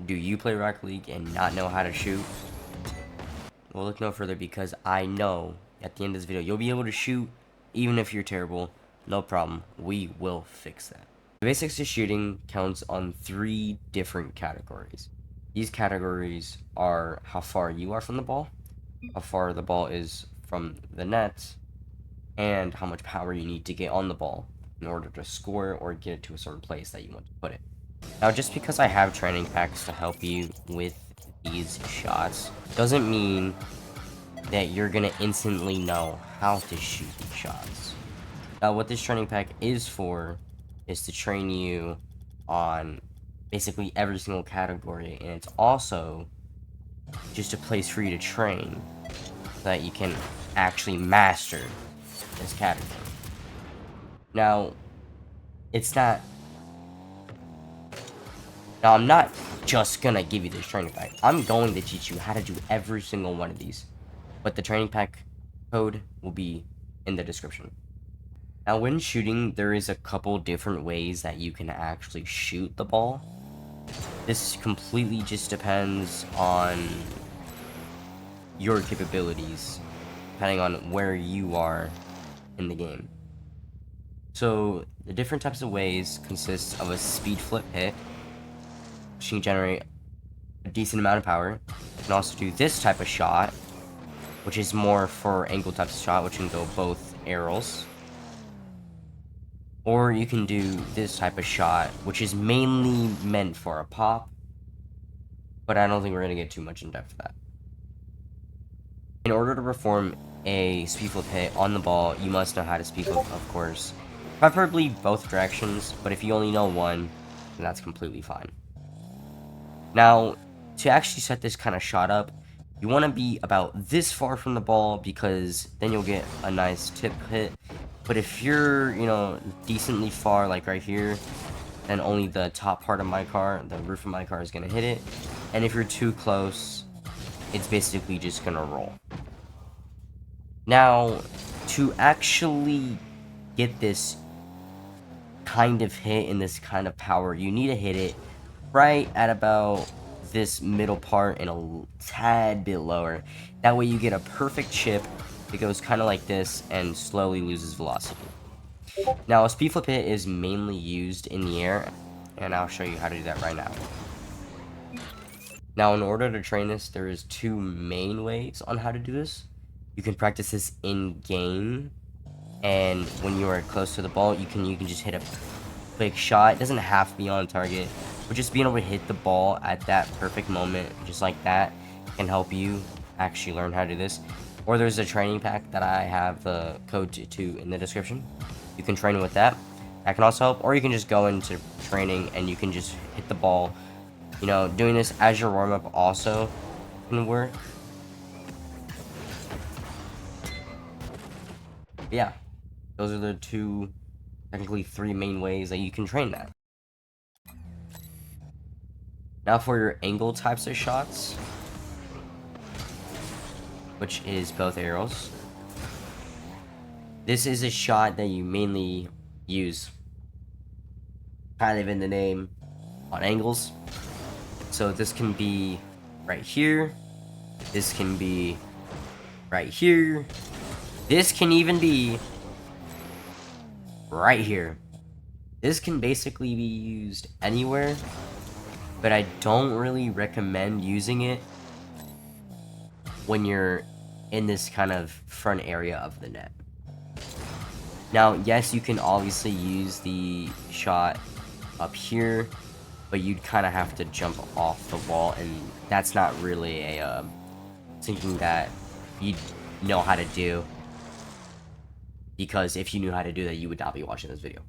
do you play Rocket League and not know how to shoot? Well, look no further, because I know at the end of this video you'll be able to shoot even if you're terrible. No problem. We will fix that. The basics of shooting counts on 3 different categories. These categories are how far you are from the ball, how far the ball is from the net, and how much power you need to get on the ball in order to score or get it to a certain place that you want to put it. Now, just because I have training packs to help you with these shots doesn't mean that you're gonna instantly know how to shoot these shots. Now, what this training pack is for is to train you on basically every single category, and it's also just a place for you to train so that you can actually master this category. Now, it's not... Now, I'm not just gonna give you this training pack. I'm going to teach you how to do every single one of these. But the training pack code will be in the description. Now, when shooting, there is a couple different ways that you can actually shoot the ball. This completely just depends on your capabilities, depending on where you are in the game. So, the different types of ways consists of a speed flip hit, which can generate a decent amount of power. You can also do this type of shot, which is more for angle types of shot, which can go both arrows. Or you can do this type of shot, which is mainly meant for a pop, but I don't think we're going to get too much in depth with that. In order to perform a speed flip hit on the ball, you must know how to speed flip, of course. Preferably both directions, but if you only know one, then that's completely fine. Now, to actually set this kind of shot up, you want to be about this far from the ball, because then you'll get a nice tip hit. But if you're, decently far, like right here, then only the top part of my car, the roof of my car, is going to hit it. And if you're too close, it's basically just going to roll. Now, to actually get this kind of hit and this kind of power, you need to hit it right at about this middle part and a tad bit lower. That way you get a perfect chip. It goes kind of like this and slowly loses velocity. Now, a speed flip hit is mainly used in the air, and I'll show you how to do that right now. Now, in order to train this, there is 2 main ways on how to do this. You can practice this in game, and when you are close to the ball, you can just hit a quick shot. It doesn't have to be on target, but just being able to hit the ball at that perfect moment, just like that, can help you actually learn how to do this. Or there's a training pack that I have the code to in the description. You can train with that. That can also help. Or you can just go into training and you can just hit the ball. Doing this as your warm-up also can work. But yeah, those are the 2, technically 3 main ways that you can train that. Now for your angle types of shots, which is both arrows. This is a shot that you mainly use, kind of in the name, on angles. So this can be right here. This can be right here. This can even be right here. This can basically be used anywhere, but I don't really recommend using it when you're in this kind of front area of the net. Now, yes, you can obviously use the shot up here, but you'd kind of have to jump off the wall, and that's not really a something that you'd know how to do, because if you knew how to do that, you would not be watching this video.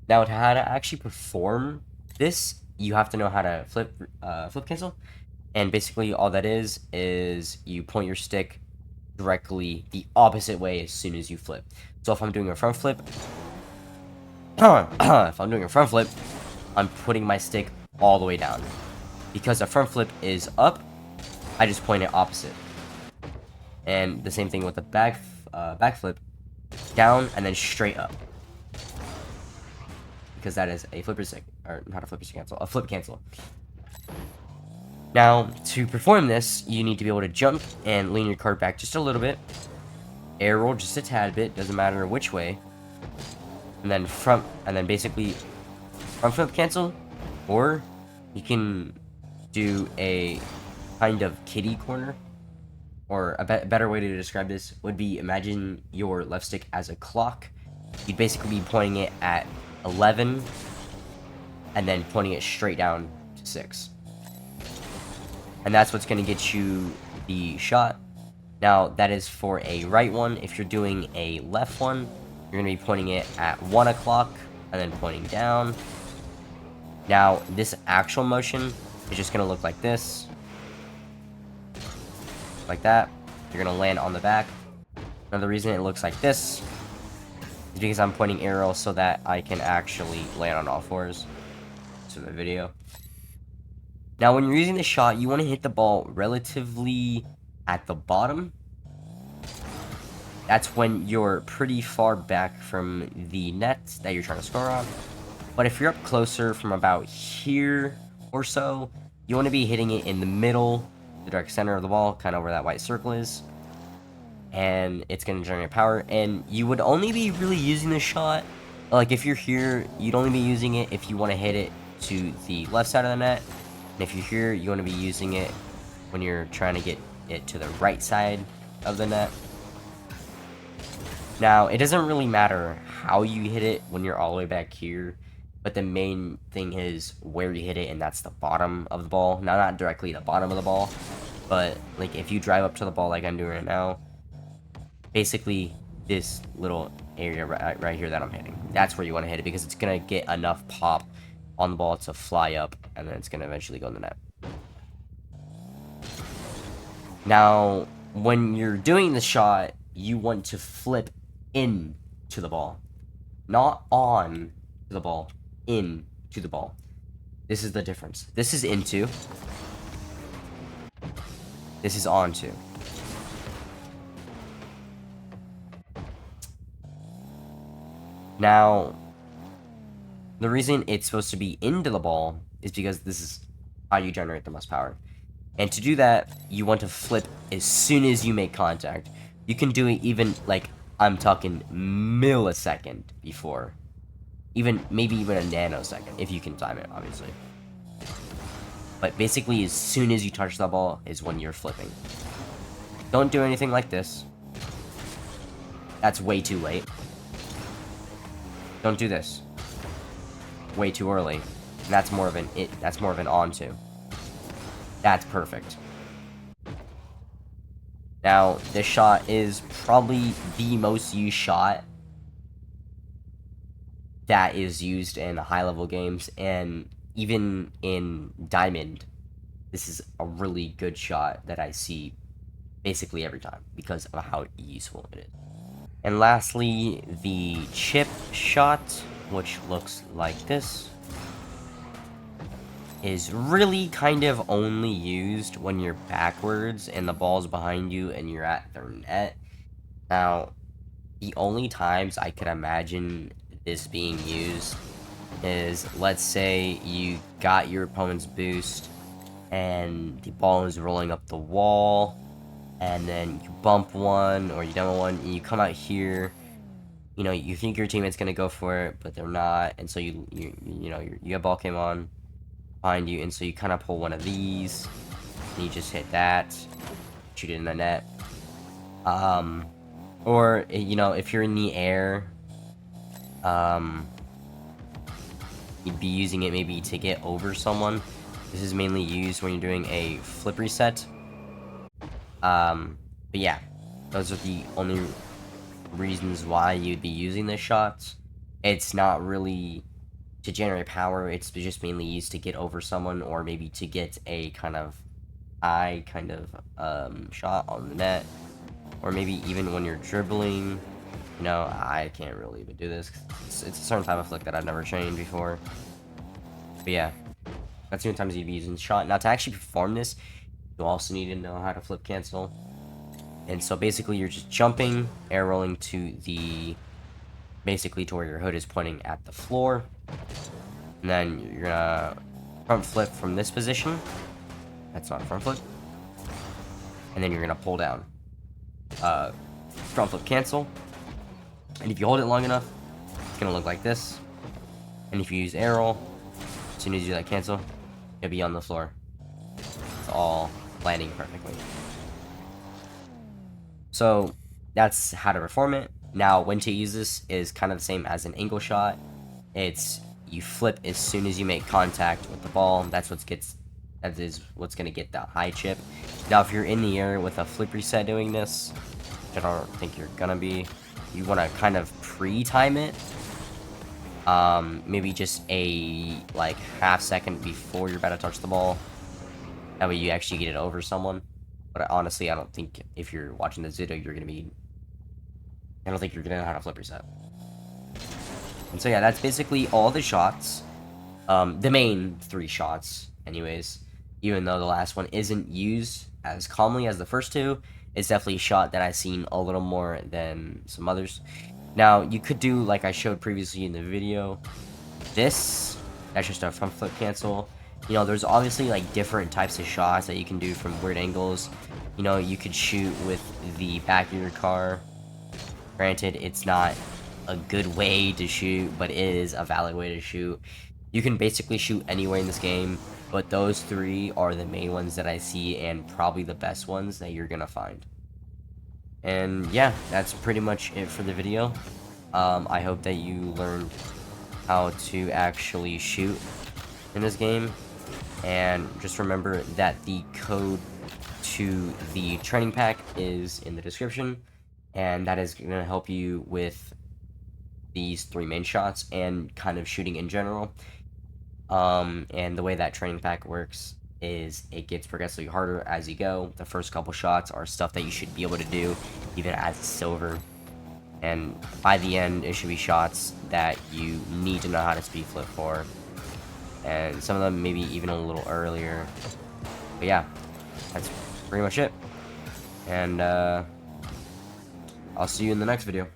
Now, to how to actually perform this, you have to know how to flip cancel. And basically all that is you point your stick directly the opposite way as soon as you flip. So if I'm doing a front flip, I'm putting my stick all the way down. Because a front flip is up, I just point it opposite. And the same thing with the back flip, down and then straight up. Because that is a flipper stick, or not a flipper stick cancel, a flip cancel. Now, to perform this, you need to be able to jump and lean your cart back just a little bit. Air roll just a tad bit, doesn't matter which way. And then basically front flip cancel, or you can do a kind of kitty corner, or a better way to describe this would be, imagine your left stick as a clock. You'd basically be pointing it at 11 and then pointing it straight down to 6. And that's what's going to get you the shot. Now, that is for a right one. If you're doing a left one, you're going to be pointing it at 1 o'clock and then pointing down. Now, this actual motion is just going to look like this. Like that. You're going to land on the back. Now, the reason it looks like this is because I'm pointing arrow so that I can actually land on all fours. To the video. Now, when you're using the shot, you want to hit the ball relatively at the bottom. That's when you're pretty far back from the net that you're trying to score on. But if you're up closer from about here or so, you want to be hitting it in the middle, the direct center of the ball, kind of where that white circle is. And it's going to generate power. And you would only be really using the shot, like if you're here, you'd only be using it if you want to hit it to the left side of the net. And if you're here, you want to be using it when you're trying to get it to the right side of the net. Now, it doesn't really matter how you hit it when you're all the way back here, but the main thing is where you hit it, and that's the bottom of the ball. Now, not directly the bottom of the ball, but like if you drive up to the ball like I'm doing right now, basically this little area right here that I'm hitting, that's where you want to hit it, because it's going to get enough pop on the ball to fly up, and then it's going to eventually go in the net. Now, when you're doing the shot, you want to flip into the ball. Not on to the ball, into the ball. This is the difference. This is into. This is onto. Now, the reason it's supposed to be into the ball is because this is how you generate the most power. And to do that, you want to flip as soon as you make contact. You can do it even, like, I'm talking millisecond before. Maybe even a nanosecond, if you can time it, obviously. But basically, as soon as you touch the ball is when you're flipping. Don't do anything like this. That's way too late. Don't do this. Way too early. And that's more of an onto. That's perfect. Now, this shot is probably the most used shot that is used in high-level games, and even in Diamond, this is a really good shot that I see basically every time because of how useful it is. And lastly, the chip shot, which looks like this, is really kind of only used when you're backwards and the ball's behind you and you're at their net. Now, the only times I could imagine this being used is, let's say you got your opponent's boost and the ball is rolling up the wall, and then you bump one or you demo one and you come out here. You know, you think your teammate's gonna go for it, but they're not, and so you know your ball came on behind you, and so you kind of pull one of these and you just hit that, shoot it in the net. Or you know, if you're in the air, you'd be using it maybe to get over someone. This is mainly used when you're doing a flip reset. But yeah, those are the only reasons why you'd be using this shot. It's not really to generate power, it's just mainly used to get over someone, or maybe to get a kind of eye shot on the net, or maybe even when you're dribbling. You know, I can't really even do this. It's a certain type of flick that I've never trained before. But yeah, that's the only times you'd be using the shot. Now, to actually perform this, you also need to know how to flip cancel. And so basically you're just jumping, air rolling to basically to where your hood is pointing at the floor. And then you're gonna front flip from this position. That's not a front flip. And then you're gonna pull down. Front flip cancel. And if you hold it long enough, it's gonna look like this. And if you use arrow, as soon as you do that cancel, it'll be on the floor. It's all landing perfectly. So that's how to perform it. Now, when to use this is kind of the same as an angle shot. It's you flip as soon as you make contact with the ball. That is what's gonna get that high chip. Now, if you're in the air with a flip reset doing this, which I don't think you're gonna be, you want to kind of pre-time it. Maybe just a like half second before you're about to touch the ball. That way you actually get it over someone. But honestly, I don't think if you're watching this video, I don't think you're gonna know how to flip reset. And so yeah, that's basically all the shots. The main 3 shots, anyways. Even though the last one isn't used as commonly as the first 2, it's definitely a shot that I've seen a little more than some others. Now, you could do, like I showed previously in the video, that's just a front flip cancel. You know, there's obviously, like, different types of shots that you can do from weird angles. You know, you could shoot with the back of your car. Granted, it's not a good way to shoot, but it is a valid way to shoot. You can basically shoot anywhere in this game, but those 3 are the main ones that I see and probably the best ones that you're gonna find. And yeah, that's pretty much it for the video. I hope that you learned how to actually shoot in this game. And just remember that the code to the training pack is in the description. And that is going to help you with these 3 main shots and kind of shooting in general. And the way that training pack works is it gets progressively harder as you go. The first couple shots are stuff that you should be able to do even as a silver, and by the end it should be shots that you need to know how to speed flip for, and some of them maybe even a little earlier. But yeah, that's pretty much it, and I'll see you in the next video.